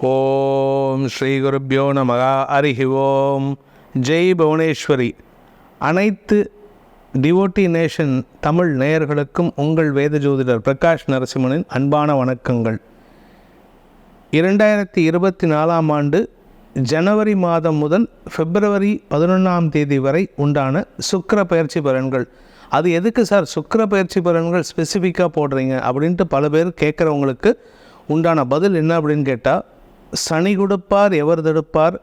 ஓம் ஸ்ரீ குருப்யோ நமக. ஹரிஹி ஓம். ஜெய் புவனேஸ்வரி. அனைத்து டிவோட்டி நேஷன் தமிழ் நேயர்களுக்கும் உங்கள் வேத ஜோதிடர் பிரகாஷ் நரசிம்மனின் அன்பான வணக்கங்கள். 2024 ஆண்டு ஜனவரி மாதம் முதல் பிப்ரவரி 11 வரை உண்டான சுக்கிர பயிற்சி பலன்கள். அது எதுக்கு சார் சுக்கிர பயிற்சி பலன்கள் ஸ்பெசிஃபிக்காக போடுறீங்க அப்படின்ட்டு பல பேர் கேட்குறவங்களுக்கு உண்டான பதில் என்ன அப்படின்னு கேட்டால், சனி கொடுப்பார் எவர் தடுப்பார்,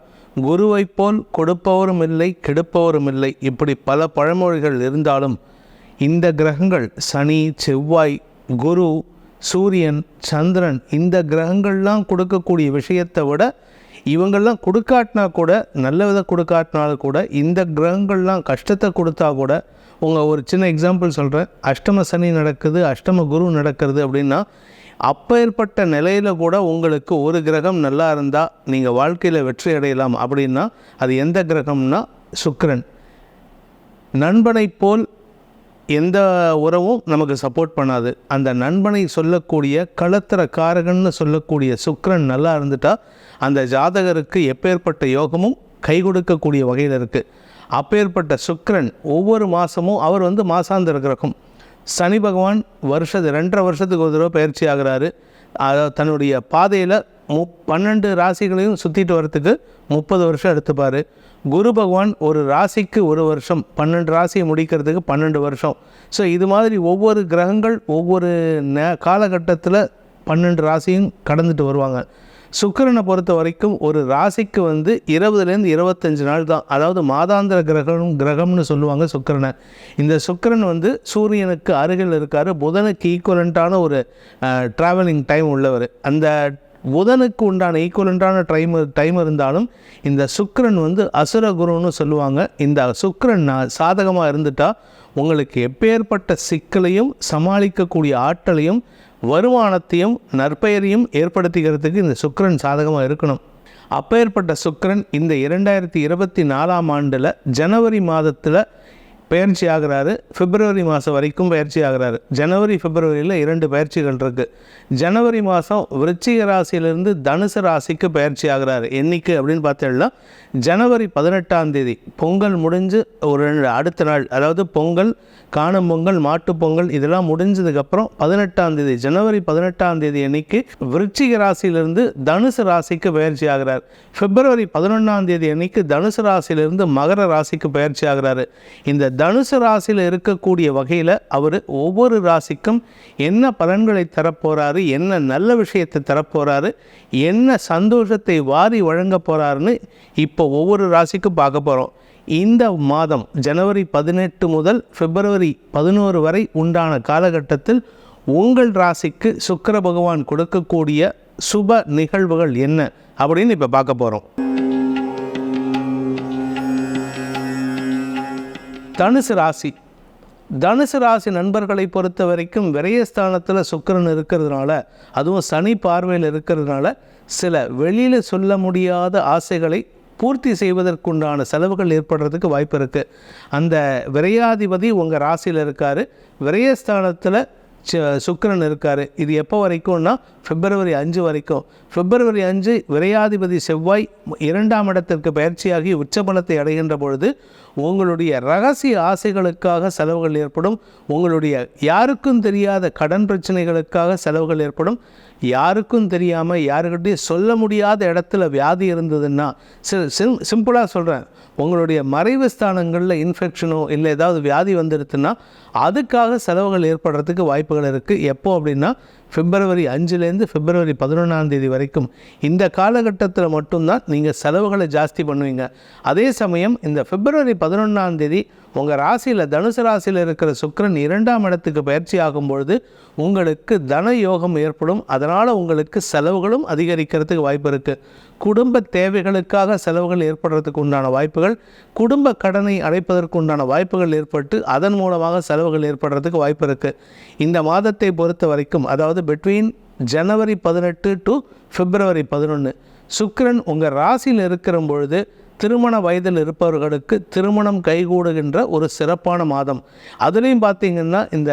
குருவை போல் கொடுப்பவரும் இல்லை கெடுப்பவரும் இல்லை, இப்படி பல பழமொழிகள் இருந்தாலும் இந்த கிரகங்கள் சனி, செவ்வாய், குரு, சூரியன், சந்திரன், இந்த கிரகங்கள்லாம் கொடுக்கக்கூடிய விஷயத்தை விட இவங்கள்லாம் கொடுக்காட்டினா கூட, நல்ல வித கொடுக்காட்டினாலும் கூட, இந்த கிரகங்கள்லாம் கஷ்டத்தை கொடுத்தா கூட, ஒரு சின்ன எக்ஸாம்பிள் சொல்கிறேன். அஷ்டம சனி நடக்குது, அஷ்டம குரு நடக்கிறது அப்படின்னா, அப்பேற்பட்ட நிலையில் கூட உங்களுக்கு ஒரு கிரகம் நல்லா இருந்தால் நீங்கள் வாழ்க்கையில் வெற்றி அடையலாம். அப்படின்னா அது எந்த கிரகம்னா சுக்கிரன். நண்பனை போல் எந்த உறவும் நமக்கு சப்போர்ட் பண்ணாது. அந்த நண்பனை சொல்லக்கூடிய களத்திர காரகன்னு சொல்லக்கூடிய சுக்கிரன் நல்லா இருந்துட்டால் அந்த ஜாதகருக்கு எப்பேற்பட்ட யோகமும் கை கொடுக்கக்கூடிய வகையில் இருக்குது. அப்பேற்பட்ட சுக்கிரன் ஒவ்வொரு மாதமும் அவர் மாசாந்திர கிரகம். சனி பகவான் 2.5 வருஷத்துக்கு ஒரு தடவை பயிற்சி ஆகிறாரு. தன்னுடைய பாதையில் 12 ராசிகளையும் சுற்றிட்டு வரத்துக்கு 30 வருஷம் எடுத்துப்பார். குரு பகவான் ஒரு ராசிக்கு 1 வருஷம், 12 ராசியை முடிக்கிறதுக்கு 12 வருஷம். ஸோ இது மாதிரி ஒவ்வொரு கிரகங்கள் ஒவ்வொரு காலகட்டத்தில் 12 ராசியும் கடந்துட்டு வருவாங்க. சுக்கிரனை பொறுத்த வரைக்கும் ஒரு ராசிக்கு 20லேருந்து 25 நாள் தான். அதாவது மாதாந்திர கிரகம்னு சொல்லுவாங்க சுக்கிரனை. இந்த சுக்கிரன் சூரியனுக்கு அருகில் இருக்கார். புதனுக்கு ஈக்குவலண்ட்டான ஒரு ட்ராவலிங் டைம் உள்ளவர். அந்த புதனுக்கு உண்டான ஈக்குவலண்ட்டான டைம் இருந்தாலும் இந்த சுக்கிரன் அசுர குருன்னு சொல்லுவாங்க. இந்த சுக்கிரன் சாதகமாக இருந்துட்டால் உங்களுக்கு எப்பேற்பட்ட சிக்கலையும் சமாளிக்கக்கூடிய ஆற்றலையும் வருமானத்தையும் நற்பெயரையும் ஏற்படுத்திக்கிறதுக்கு இந்த சுக்கிரன் சாதகமாக இருக்கணும். அப்பேற்பட்ட சுக்கிரன் இந்த 2024 ஆண்டில் ஜனவரி மாதத்தில் பயிற்சி ஆகிறாரு. பிப்ரவரி மாதம் வரைக்கும் பயிற்சி ஆகிறாரு. ஜனவரி பிப்ரவரியில் 2 பயிற்சிகள் இருக்குது. ஜனவரி மாதம் விருச்சிக ராசியிலிருந்து தனுசு ராசிக்கு பயிற்சி ஆகிறாரு. என்னைக்கு அப்படின்னு பார்த்தீங்கன்னா ஜனவரி 18 பொங்கல் முடிஞ்சு அடுத்த நாள், அதாவது பொங்கல், காணும் பொங்கல், மாட்டுப்பொங்கல் இதெல்லாம் முடிஞ்சதுக்கப்புறம் 18 ஜனவரி 18 அன்னைக்கு விருச்சிக ராசியிலிருந்து தனுசு ராசிக்கு பயிற்சி ஆகிறார். பிப்ரவரி 11 அன்னைக்கு தனுசு ராசியிலிருந்து மகர ராசிக்கு பயிற்சி ஆகிறாரு. இந்த தனுசு ராசியில் இருக்கக்கூடிய வகையில் அவர் ஒவ்வொரு ராசிக்கும் என்ன பலன்களை தரப்போகிறாரு, என்ன நல்ல விஷயத்தை தரப்போகிறாரு, என்ன சந்தோஷத்தை வாரி வழங்க போகிறாருன்னு இப்போ ஒவ்வொரு ராசிக்கும் பார்க்க போகிறோம். இந்த மாதம் ஜனவரி 18 முதல் பிப்ரவரி 11 வரை உண்டான காலகட்டத்தில் உங்கள் ராசிக்கு சுக்கிர பகவான் கொடுக்கக்கூடிய சுப நிகழ்வுகள் என்ன அப்படின்னு இப்போ பார்க்க போகிறோம். தனுசு ராசி நண்பர்களை பொறுத்த வரைக்கும் விரயஸ்தானத்தில் சுக்கிரன் இருக்கிறதுனால, அதுவும் சனி பார்வையில் இருக்கிறதுனால, சில வெளியில் சொல்ல முடியாத ஆசைகளை பூர்த்தி செய்வதற்குண்டான செலவுகள் ஏற்படுறதுக்கு வாய்ப்பு இருக்குது. அந்த விரையாதிபதி உங்கள் ராசியில் இருக்கார். விரயஸ்தானத்தில் சுக்கிரன் இருக்கார். இது எப்போ வரைக்கும்னா பிப்ரவரி 5 வரைக்கும். பிப்ரவரி 5 விரையாதிபதி செவ்வாய் 2ஆம் இடத்திற்கு பயிற்சியாகி உச்சபலத்தை அடைகின்ற பொழுது உங்களுடைய ரகசிய ஆசைகளுக்காக செலவுகள் ஏற்படும். உங்களுடைய யாருக்கும் தெரியாத கடன் பிரச்சனைகளுக்காக செலவுகள் ஏற்படும். யாருக்கும் தெரியாமல் யாருக்கிட்டையும் சொல்ல முடியாத இடத்துல வியாதி இருந்ததுன்னா, சிம்பிளாக சொல்கிறேன், உங்களுடைய மறைவு ஸ்தானங்களில் இன்ஃபெக்ஷனோ இல்லை ஏதாவது வியாதி வந்துடுதுன்னா அதுக்காக செலவுகள் ஏற்படுறதுக்கு வாய்ப்புகள் இருக்குது. எப்போ அப்படின்னா பிப்ரவரி 5லேருந்து பிப்ரவரி 11 வரைக்கும். இந்த காலகட்டத்தில் மட்டும்தான் நீங்கள் செலவுகளை ஜாஸ்தி பண்ணுவீங்க. அதே சமயம் இந்த பிப்ரவரி 11 உங்கள் ராசியில் தனுசு ராசியில் இருக்கிற சுக்கிரன் 2ஆம் இடத்துக்கு பயிற்சி ஆகும்பொழுது உங்களுக்கு தன யோகம் ஏற்படும். அதனால் உங்களுக்கு செலவுகளும் அதிகரிக்கிறதுக்கு வாய்ப்பு இருக்குது. குடும்ப தேவைகளுக்காக செலவுகள் ஏற்படுறதுக்கு உண்டான வாய்ப்புகள், குடும்ப கடனை அடைப்பதற்கு உண்டான வாய்ப்புகள் ஏற்பட்டு அதன் மூலமாக செலவுகள் ஏற்படுறதுக்கு வாய்ப்பு இருக்குது. இந்த மாதத்தை பொறுத்த வரைக்கும், அதாவது பிட்வீன் ஜனவரி 18 டு பிப்ரவரி 11 சுக்கிரன் உங்கள் ராசியில் இருக்கிற பொழுது திருமண வயதில் இருப்பவர்களுக்கு திருமணம் கைகூடுகின்ற ஒரு சிறப்பான மாதம். அதுலேயும் பார்த்திங்கன்னா இந்த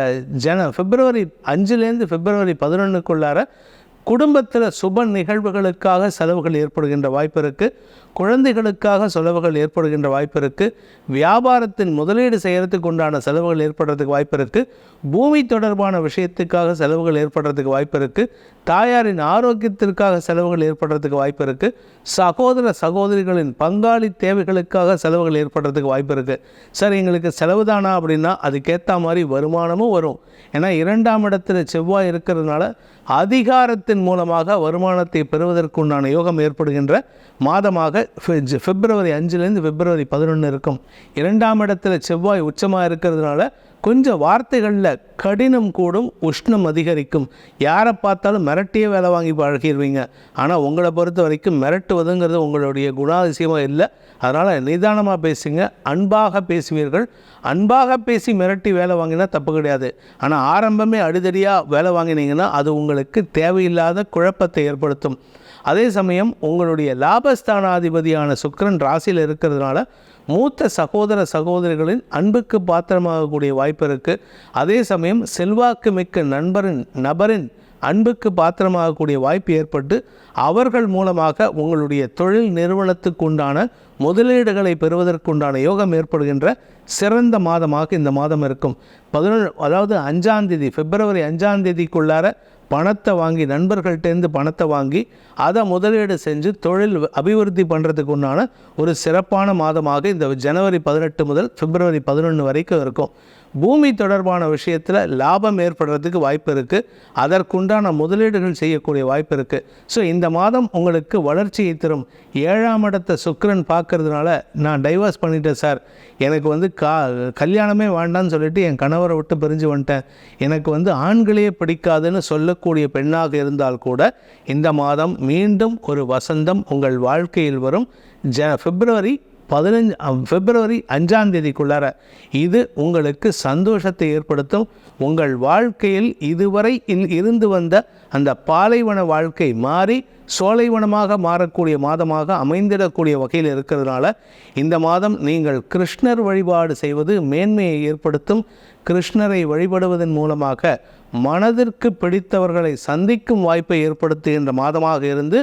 பிப்ரவரி 5லேருந்து பிப்ரவரி 11க்குள்ளார குடும்பத்தில் சுப நிகழ்வுகளுக்காக செலவுகள் ஏற்படுகின்ற வாய்ப்பு இருக்குது. குழந்தைகளுக்காக செலவுகள் ஏற்படுகின்ற வாய்ப்பு இருக்குது. வியாபாரத்தின் முதலீடு செய்கிறதுக்கு உண்டான செலவுகள் ஏற்படுறதுக்கு வாய்ப்பு இருக்குது. பூமி தொடர்பான விஷயத்துக்காக செலவுகள் ஏற்படுறதுக்கு வாய்ப்பு இருக்குது. தாயாரின் ஆரோக்கியத்திற்காக செலவுகள் ஏற்படுறதுக்கு வாய்ப்பு இருக்குது. சகோதர சகோதரிகளின் பங்காளி தேவைகளுக்காக செலவுகள் ஏற்படுறதுக்கு வாய்ப்பு இருக்குது. சார் எங்களுக்கு செலவு தானா அப்படின்னா அதுக்கேற்ற மாதிரி வருமானமும் வரும். ஏன்னா 2ஆம் இடத்துல செவ்வாய் இருக்கிறதுனால அதிகாரத்தின் மூலமாக வருமானத்தை பெறுவதற்குண்டான யோகம் ஏற்படுகின்ற மாதமாக பிப்ரவரி 5லேருந்து பிப்ரவரி 11 இருக்கும். 2ஆம் இடத்துல செவ்வாய் உச்சமாக இருக்கிறதுனால கொஞ்சம் வார்த்தைகளில் கடினம் கூடும், உஷ்ணம் அதிகரிக்கும். யாரை பார்த்தாலும் மிரட்டியே வேலை வாங்கி பழகிடுவீங்க. ஆனால் உங்களை பொறுத்த வரைக்கும் மிரட்டுவதுங்கிறது உங்களுடைய குணாதிசயமாக இல்லை. அதனால் நிதானமாக பேசுங்க, அன்பாக பேசுவீர்கள். அன்பாக பேசி மிரட்டி வேலை வாங்கினா தப்பு கிடையாது. ஆனால் ஆரம்பமே அடிதடியாக வேலை வாங்கினீங்கன்னா அது உங்களுக்கு தேவையில்லாத குழப்பத்தை ஏற்படுத்தும். அதே சமயம் உங்களுடைய லாபஸ்தானாதிபதியான சுக்கிரன் ராசியில் இருக்கிறதுனால மூத்த சகோதர சகோதரிகளின் அன்புக்கு பாத்திரமாகக்கூடிய வாய்ப்பு இருக்குது. அதே சமயம் செல்வாக்கு மிக்க நபரின் அன்புக்கு பாத்திரமாகக்கூடிய வாய்ப்பு ஏற்பட்டு அவர்கள் மூலமாக உங்களுடைய தொழில் நிறுவனத்துக்குண்டான முதலீடுகளை பெறுவதற்குண்டான யோகம் ஏற்படுகின்ற சிறந்த மாதமாக இந்த மாதம் இருக்கும். 5ஆம் தேதி பிப்ரவரி 5ஆம் தேதிக்குள்ளார பணத்தை வாங்கி நண்பர்கள்ட்டேருந்து பணத்தை வாங்கி அதை முதலீடு செஞ்சு தொழில் அபிவிருத்தி பண்ணுறதுக்கு உண்டான ஒரு சிறப்பான மாதமாக இந்த ஜனவரி 18 முதல் பிப்ரவரி 11 வரைக்கும் இருக்கும். பூமி தொடர்பான விஷயத்தில் லாபம் ஏற்படுறதுக்கு வாய்ப்பு இருக்குது. அதற்குண்டான முதலீடுகள் செய்யக்கூடிய வாய்ப்பு இருக்குது. ஸோ இந்த மாதம் உங்களுக்கு வளர்ச்சியை தரும். 7ஆம் இடத்தை சுக்கிரன் பார்க்கறதுனால நான் டைவர்ஸ் பண்ணிட்டேன் சார், எனக்கு கல்யாணமே வேண்டான்னு சொல்லிட்டு என் கணவரை விட்டு பிரிஞ்சு வந்துட்டேன், எனக்கு ஆண்களையே பிடிக்காதுன்னு சொல்லக்கூடிய பெண்ணாக இருந்தால் கூட இந்த மாதம் மீண்டும் ஒரு வசந்தம் உங்கள் வாழ்க்கையில் வரும். பிப்ரவரி 5ஆம் தேதிக்குள்ளார இது உங்களுக்கு சந்தோஷத்தை ஏற்படுத்தும். உங்கள் வாழ்க்கையில் இதுவரை இருந்து வந்த அந்த பாலைவன வாழ்க்கை மாறி சோலைவனமாக மாறக்கூடிய மாதமாக அமைந்திடக்கூடிய வகையில் இருக்கிறதுனால இந்த மாதம் நீங்கள் கிருஷ்ணர் வழிபாடு செய்வது மேன்மையை ஏற்படுத்தும். கிருஷ்ணரை வழிபடுவதன் மூலமாக மனதிற்கு பிடித்தவர்களை சந்திக்கும் வாய்ப்பை ஏற்படுத்துகின்ற மாதமாக இருந்து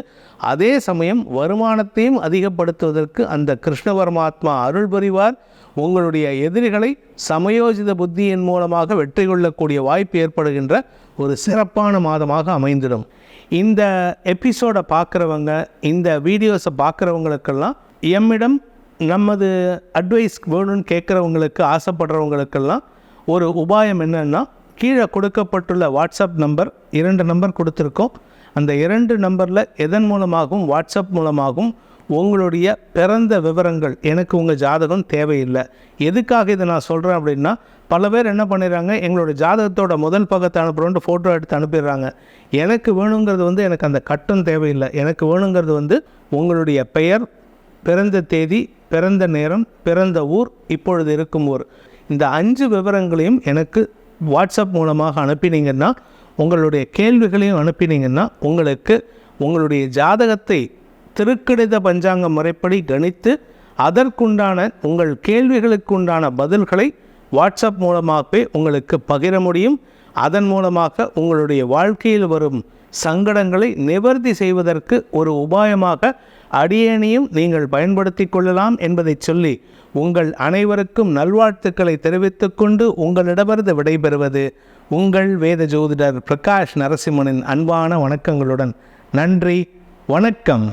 அதே சமயம் வருமானத்தையும் அதிகப்படுத்துவதற்கு அந்த கிருஷ்ண பரமாத்மா அருள் புரிவார். உங்களுடைய எதிரிகளை சமயோஜித புத்தியின் மூலமாக வெற்றி கொள்ளக்கூடிய வாய்ப்பு ஏற்படுகின்ற ஒரு சிறப்பான மாதமாக அமைந்திடும். இந்த எபிசோடை பார்க்குறவங்க, இந்த வீடியோஸை பார்க்குறவங்களுக்கெல்லாம் எம்மிடம் நமது அட்வைஸ் வேணும்னு கேட்குறவங்களுக்கு ஆசைப்படுறவங்களுக்கெல்லாம் ஒரு உபாயம் என்னென்னா, கீழே கொடுக்கப்பட்டுள்ள வாட்ஸ்அப் நம்பர் 2 நம்பர் கொடுத்துருக்கோம். அந்த 2 நம்பரில் எதன் மூலமாகவும் வாட்ஸ்அப் மூலமாகவும் உங்களுடைய பிறந்த விவரங்கள், எனக்கு உங்கள் ஜாதகம் தேவையில்லை. எதுக்காக இதை நான் சொல்கிறேன் அப்படின்னா, பல பேர் என்ன பண்ணிடுறாங்க, எங்களோட ஜாதகத்தோட முதல் பக்கத்தை அனுப்புகிறோன்ட்டு ஃபோட்டோ எடுத்து அனுப்பிடுறாங்க. எனக்கு வேணுங்கிறது எனக்கு அந்த கட்டம் தேவையில்லை. எனக்கு வேணுங்கிறது உங்களுடைய பெயர், பிறந்த தேதி, பிறந்த நேரம், பிறந்த ஊர், இப்பொழுது இருக்கும் ஊர், இந்த 5 விவரங்களையும் எனக்கு வாட்ஸ்அப் மூலமாக அனுப்பினீங்கன்னா, உங்களுடைய கேள்விகளையும் அனுப்பினீங்கன்னா உங்களுக்கு உங்களுடைய ஜாதகத்தை திருக்கணித பஞ்சாங்க முறைப்படி கணித்து அதற்குண்டான உங்கள் கேள்விகளுக்குண்டான பதில்களை வாட்ஸ்அப் மூலமாகவே உங்களுக்கு பகிர முடியும். அதன் மூலமாக உங்களுடைய வாழ்க்கையில் வரும் சங்கடங்களை நிவர்த்தி செய்வதற்கு ஒரு உபாயமாக அடியேனையும் நீங்கள் பயன்படுத்தி கொள்ளலாம் என்பதை சொல்லி உங்கள் அனைவருக்கும் நல்வாழ்த்துக்களை தெரிவித்துக்கொண்டு உங்களிடமிருந்து விடைபெறுவது உங்கள் வேத ஜோதிடர் பிரகாஷ் நரசிம்மனின் அன்பான வணக்கங்களுடன். நன்றி, வணக்கம்.